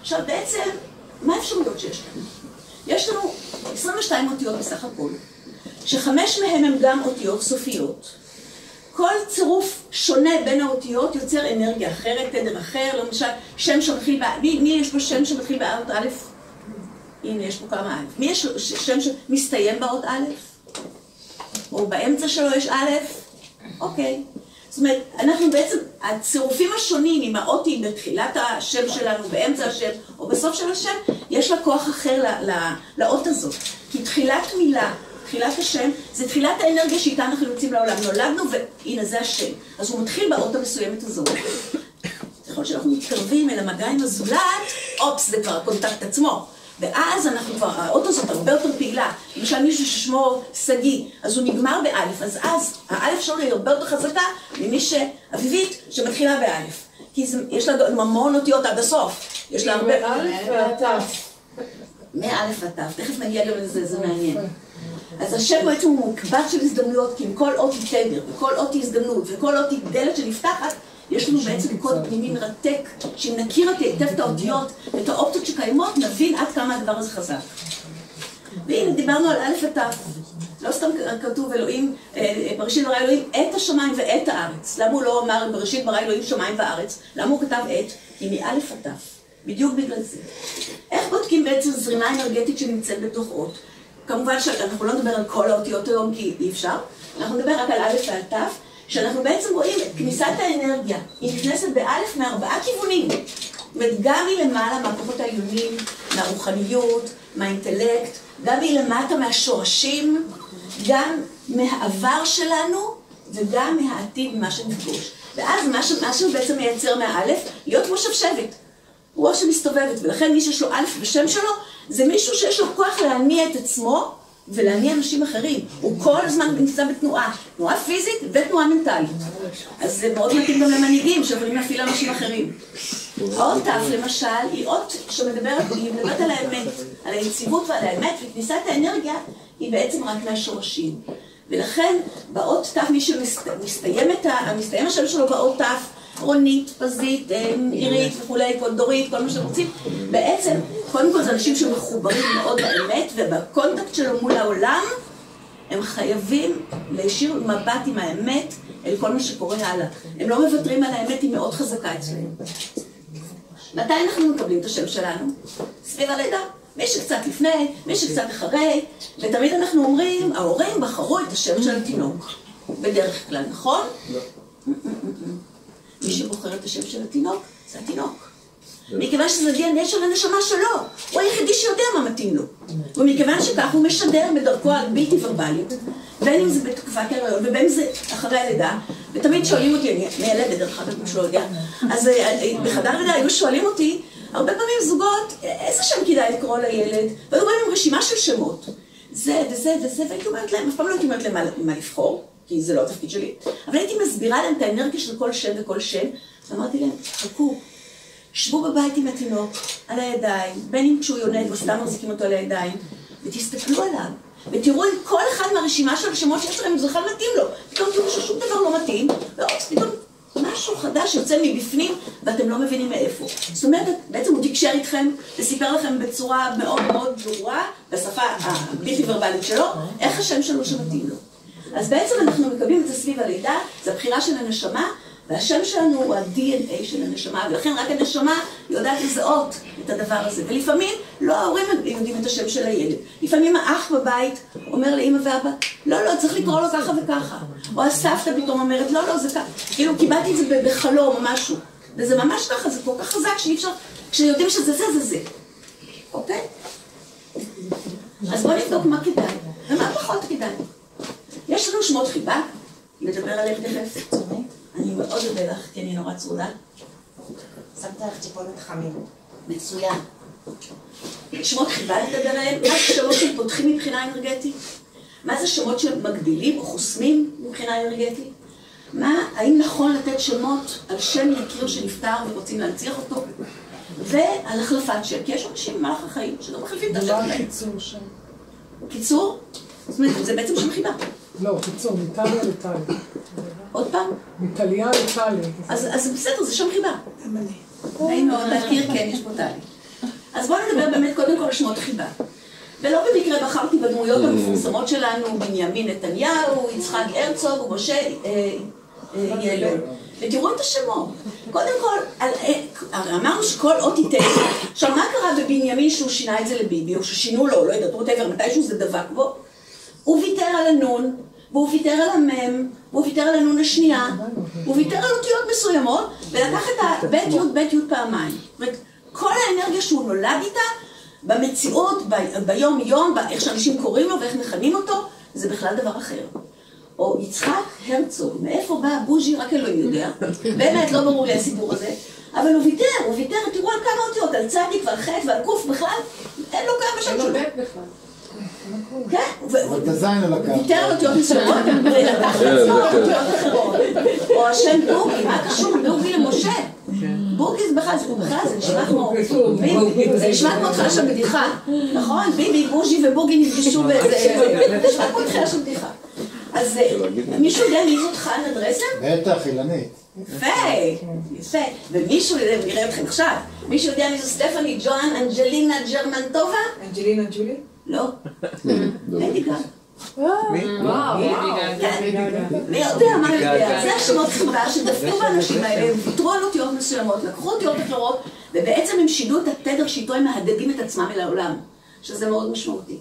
עכשיו בעצם, מה האפשרויות שיש לנו? יש לנו 22 אותיות בסך הכל, שחמש מהם הם גם אותיות סופיות. כל צירוף שונה בין האותיות יוצר אנרגיה אחרת, תדר אחר, למשל שם שמתחיל מי יש פה שם שמתחיל באות א'? הנה, יש פה כמה א'. מי יש לו שם שמסתיים באות א'? או באמצע שלו יש א'? אוקיי. זאת אומרת, אנחנו בעצם, הצירופים השונים, עם האותי בתחילת השם שלנו, באמצע השם, או בסוף של השם, יש לה כוח אחר לאות הזאת. כי תחילת מילה, תחילת השם, זה תחילת האנרגיה שאיתה אנחנו יוצאים לעולם. נולדנו והנה זה השם. אז הוא מתחיל באות המסוימת הזאת. ככל שאנחנו מתקרבים אל המגע עם הזולת, אופס, זה כבר הקונטקט עצמו. ואז אנחנו כבר, האות הזאת הרבה יותר פעילה. למשל מישהו ששמו סגי, אז הוא נגמר באלף, אז האלף שלו היא הרבה יותר חזקה ממי שאביבית שמתחילה באלף. כי יש לה המון אותיות עד הסוף. יש לה הרבה... מאלף ועטף. מאלף ועטף, תכף נגיע גם לזה, זה מעניין. אז השם בעצם הוא מקבץ של הזדמנויות, כי עם כל אות היא תדר, וכל אות היא הזדמנות, וכל אות היא דלת שנפתחת, יש לנו בעצם קוד פנימי מרתק, שאם נכיר היטב את האותיות, את האופציות שקיימות, נבין עד כמה הדבר הזה חזק. והנה, דיברנו על א' ות'. לא סתם כתוב אלוהים, בראשית ברא אלוהים את השמיים ואת הארץ. למה הוא לא אמר בראשית ברא אלוהים שמיים וארץ? למה הוא כתב את? כי מא' ות'. בדיוק בגלל זה. איך בודקים בעצם זרימה אנרגטית שנמצאת בתוך אות? כמובן שאנחנו לא נדבר על כל האותיות היום כי אי אפשר. אנחנו נדבר רק על א' ועל ת'. שאנחנו בעצם רואים את כניסת האנרגיה, היא נכנסת באלף מארבעה כיוונים. זאת אומרת, גם מלמעלה, מהכוחות העליונים, מהרוחניות, מהאינטלקט, גם מלמטה, מהשורשים, גם מהעבר שלנו, וגם מהעתיד, ממה שנפגוש. ואז מה שהוא בעצם מייצר מהאלף, להיות כמו שבשבת. רוח שמסתובבת, ולכן מי שיש לו אלף בשם שלו, זה מישהו שיש לו כוח להניע את עצמו, ולהניע אנשים אחרים. הוא כל הזמן נמצא בתנועה, תנועה פיזית ותנועה מנטלית. אז זה מאוד מתאים גם למנהיגים שיכולים להפעיל אנשים אחרים. האות ת' למשל היא אות שמדברת על האמת, על היציבות ועל האמת, וכניסת האנרגיה היא בעצם רק מהשורשים. ולכן באות ת' מי שמסתיים השם שלו באות ת', רונית, פזית, עירית וכולי, כל דורית, כל מה שאתם רוצים, בעצם, קודם כל זה אנשים שמחוברים מאוד באמת, ובקונטקט שלו מול העולם, הם חייבים להישיר מבט עם האמת אל כל מה שקורה הלאה. הם לא מוותרים על האמת, היא מאוד חזקה אצלנו. מתי אנחנו מקבלים את השם שלנו? סביב הלידה. מי שקצת לפני, מי שקצת אחרי, ותמיד אנחנו אומרים, ההורים בחרו את השם של התינוק. בדרך כלל, נכון? לא. מי שבוחר את השם של התינוק, זה התינוק. מכיוון שזה DNA של הנשמה שלו, הוא היחידי שיודע מה מתאים לו. ומכיוון שכך הוא משדר בדרכו הבלתי ורבלית, בין אם זה בתקופת ההיריון ובין אם זה אחרי הלידה, ותמיד שואלים אותי, אני מילדת דרך אגב, כמו שלא יודע, אז בחדר הלידה היו שואלים אותי, הרבה פעמים זוגות, איזה שם כדאי לקרוא לילד? והיו באים עם רשימה של שמות. זה וזה וזה, והייתי אומרת להם, אף פעם לא הייתי אומרת להם מה לבחור, כי זה לא התפקיד שלי, אבל הייתי מסבירה להם את האנרגיה של כל שם וכל שם, ואמרתי להם, חכו, שבו בבית עם התינוק, על הידיים, בין אם כשהוא יונד או סתם מחזיקים אותו על הידיים, ותסתכלו עליו, ותראו אם כל אחד מהרשימה של השמות שיש לכם, זה בכלל מתאים לו. פתאום תראו ששום דבר לא מתאים, פתאום משהו חדש יוצא מבפנים, ואתם לא מבינים מאיפה. זאת אומרת, בעצם הוא תקשר איתכם, וסיפר לכם בצורה מאוד מאוד ברורה, בשפה הבלתי ורבלית שלו, איך השם שלו שמתאים לו. אז בעצם אנחנו מקבלים את זה סביב הלידה, זה הבחירה של הנשמה, והשם שלנו הוא ה-DNA של הנשמה, ולכן רק הנשמה יודעת לזהות את הדבר הזה. ולפעמים לא ההורים יודעים את השם של הילד. לפעמים האח בבית אומר לאמא ואבא, לא, צריך לקרוא לו ככה וככה. או הסבתא פתאום אומרת, לא, זה ככה. כאילו, קיבלתי את זה בחלום או משהו. וזה ממש ככה, זה כל כך חזק שאי אפשר, כשיודעים שזה זה. אוקיי? אז בואו נבדוק מה כדאי, ומה פחות כדאי. יש לנו שמות חיבה, נדבר עליהם תכף. אני מאוד אודה לך, כי אני נורא צרודה. שמת לך טיפונת חמים. מצוין. שמות חיבה נדבר עליהם, מה זה שמות שפותחים מבחינה אנרגטית? מה זה שמות שמגדילים או חוסמים מבחינה אנרגטית? האם נכון לתת שמות על שם יקיר שנפטר ורוצים להנציח אותו? ועל החלפת שם, כי יש אנשים במהלך החיים שלא מחליפים את השם שלהם. מה קיצור שם? קיצור? זאת אומרת, זה בעצם שם חיבה. לא, קיצור, מטליה לטליה. עוד פעם? מטליה לטליה. אז בסדר, זה שם חיבה. נעים מאוד להכיר, כן, יש פה טלי. אז בואו נדבר באמת קודם כל על שמות חיבה. ולא במקרה בחרתי בדמויות המפורסמות שלנו, בנימין נתניהו, יצחק הרצוג ומשה יעלון. ותראו את השמות. קודם כל, אמרנו שכל אות היא תבר. עכשיו, מה קרה בבנימין שהוא שינה את זה לביבי, או ששינו לו, לא יודעת, הוא תבר, מתישהו זה דבק בו? הוא ויתר על הנון, והוא ויתר על המם, והוא ויתר על הנון השנייה, הוא ויתר על אותיות מסוימות, ולקח את הבית י' בית י' פעמיים. כל האנרגיה שהוא נולד איתה, במציאות, ביום יום, איך שאנשים קוראים לו ואיך מכנים אותו, זה בכלל דבר אחר. או יצחק הרצוג, מאיפה בא בוז'י, רק אלוהים יודע. באמת, לא ברור לי הסיפור הזה. אבל הוא ויתר, תראו על כמה אותיות, על צדיק ועל חטא ועל קוף בכלל, אין לו כמה שם שלו. אין לו בית בכלל. כן, ויתר על אותיות מסוימות, ולקח לעצמו אותיות אחרות. או השם בוגי, מה קשור בוגי למשה? בוגי זה בכלל, זה נשמע כמו ביבי, זה נשמע כמו תחילה של בדיחה, נכון? ביבי, בוז'י ובוגי נפגשו באיזה, זה נשמע כמו תחילה של בדיחה. אז מישהו יודע מי זאת חנה דרסן? בטח, אילנית. יפה. ומישהו יודע, נראה אתכם עכשיו, מישהו יודע מי זו סטפני ג'ואן אנג'לינה ג'רמנטובה? אנג'לינה ג'ולי? לא. ליידי גאגה. וואו. מי יודע, מה יודע? זה השמות חיבה שדפקו באנשים האלה, הם ויתרו על אותיות מסוימות, לקחו אותיות אחרות, ובעצם הם שינו את התדר שאיתו הם מהדהדים את עצמם אל העולם, שזה מאוד משמעותי.